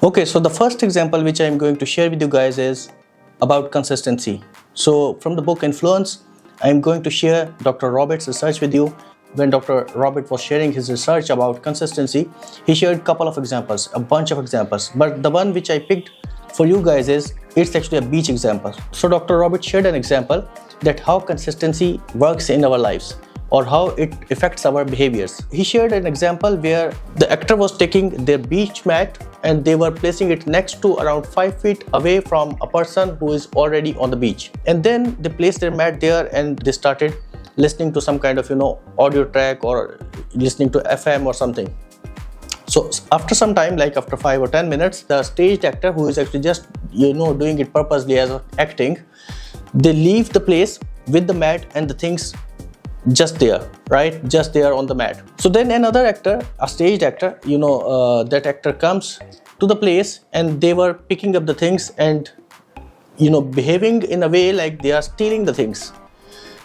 Okay, so the first example which I'm going to share with you guys is about consistency. So from the book Influence, I'm going to share Dr. Robert's research with you. When Dr. Robert was sharing his research about consistency, he shared a couple of examples, a bunch of examples. But the one which I picked for you guys it's actually a beach example. So Dr. Robert shared an example that how consistency works in our lives, or how it affects our behaviors. He shared an example where the actor was taking their beach mat and they were placing it next to around 5 feet away from a person who is already on the beach. And then they placed their mat there and they started listening to some kind of audio track or listening to FM or something. So after some time, like after 5 or 10 minutes, the staged actor, who is actually just doing it purposely as acting, they leave the place with the mat and the things just there, right? Just there on the mat. So then another actor, a staged actor, that actor comes to the place and they were picking up the things and behaving in a way like they are stealing the things.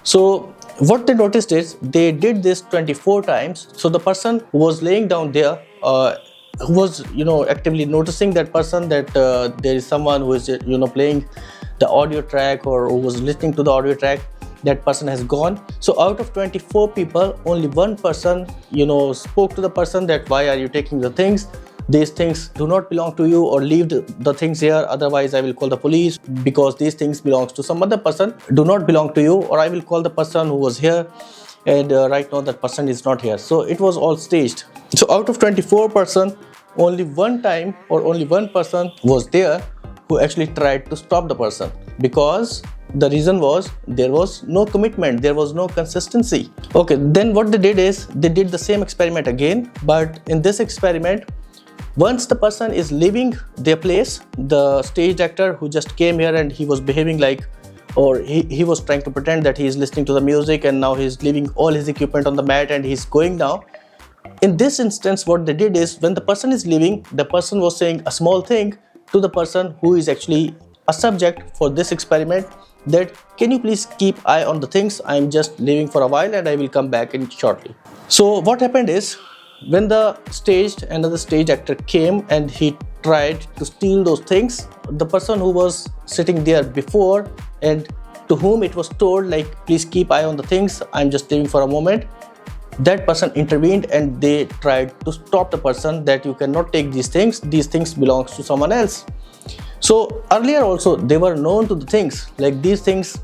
So what they noticed is they did this 24 times. So the person who was laying down there, who was actively noticing that person, that there is someone who is playing the audio track or who was listening to the audio track, that person has gone. So out of 24 people, only one person spoke to the person that why are you taking the things? These things do not belong to you, or leave the things here, otherwise I will call the police, because these things belongs to some other person, do not belong to you, or I will call the person who was here, and right now that person is not here. So it was all staged. So out of 24 person, only one time or only one person was there who actually tried to stop the person, because the reason was there was no commitment, there was no consistency. Okay, then what they did is they did the same experiment again, but in this experiment, once the person is leaving their place, the staged actor who just came here and he was behaving like, or he was trying to pretend that he is listening to the music, and now he's leaving all his equipment on the mat and he's going now. In this instance, what they did is when the person is leaving, the person was saying a small thing to the person who is actually a subject for this experiment, that can you please keep eye on the things, I'm just leaving for a while and I will come back in shortly. So what happened is, when the another stage actor came and he tried to steal those things, the person who was sitting there before and to whom it was told like please keep eye on the things, I'm just leaving for a moment, that person intervened and they tried to stop the person that you cannot take these things belongs to someone else. So earlier also they were known to the things, like these things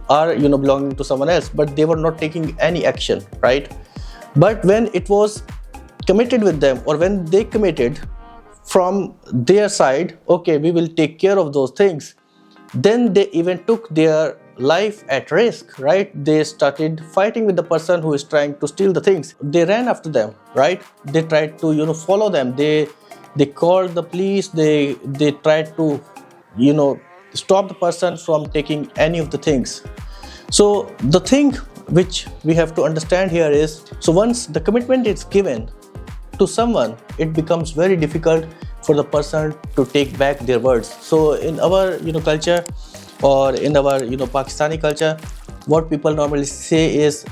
are belonging to someone else, but they were not taking any action, right? But when it was committed with them, or when they committed from their side, okay, we will take care of those things, then they even took their life at risk, right? They started fighting with the person who is trying to steal the things. They ran after them, right? They tried to follow them. They called the police. They tried to stop the person from taking any of the things. So the thing which we have to understand here is, so once the commitment is given to someone, it becomes very difficult for the person to take back their words. So in our culture, or in our Pakistani culture, what people normally say is,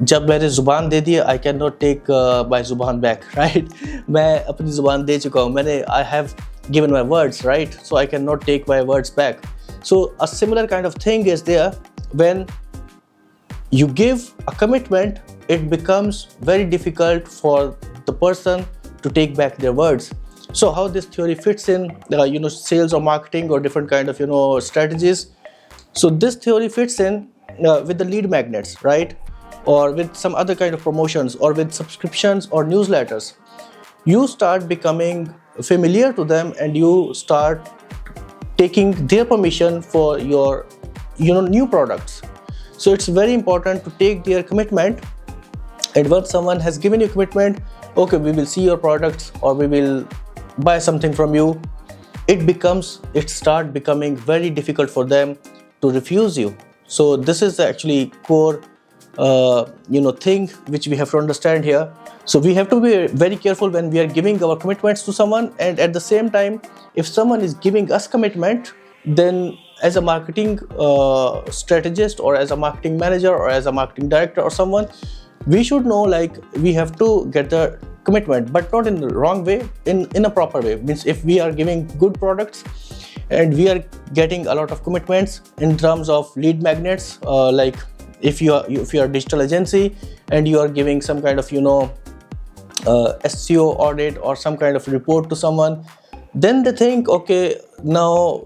जब मैंने जुबान दे दी, I cannot take my जुबान back, right? मैं अपनी जुबान दे चुका हूँ, I have given my words, right? So I cannot take my words back. So a similar kind of thing is there. When you give a commitment, it becomes very difficult for the person to take back their words. So how this theory fits in, sales or marketing or different kind of strategies. So this theory fits in with the lead magnets, right? Or with some other kind of promotions, or with subscriptions or newsletters. You start becoming familiar to them and you start taking their permission for your new products. So it's very important to take their commitment, and once someone has given you commitment, okay, we will see your products or we will buy something from you, it start becoming very difficult for them to refuse you. So this is the actually core thing which we have to understand here. So we have to be very careful when we are giving our commitments to someone, and at the same time, if someone is giving us commitment, then as a marketing strategist, or as a marketing manager, or as a marketing director or someone, we should know like we have to get the commitment, but not in the wrong way, in a proper way. Means if we are giving good products and we are getting a lot of commitments in terms of lead magnets, like if you are a digital agency and you are giving some kind of SEO audit or some kind of report to someone, then they think, okay, now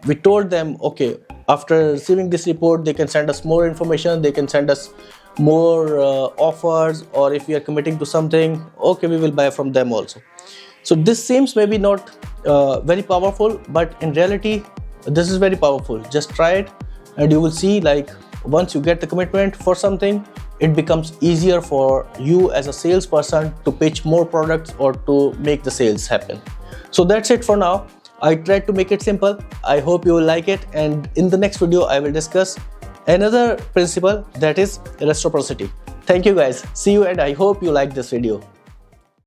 we told them, okay, after receiving this report they can send us more information, they can send us more offers, or if we are committing to something, okay, we will buy from them also. So this seems maybe not very powerful, but in reality this is very powerful. Just try it and you will see, like once you get the commitment for something, it becomes easier for you as a salesperson to pitch more products or to make the sales happen. So that's it for now. I tried to make it simple. I hope you will like it, and in the next video I will discuss another principle, that is reciprocity. Thank you guys. See you, and I hope you like this video.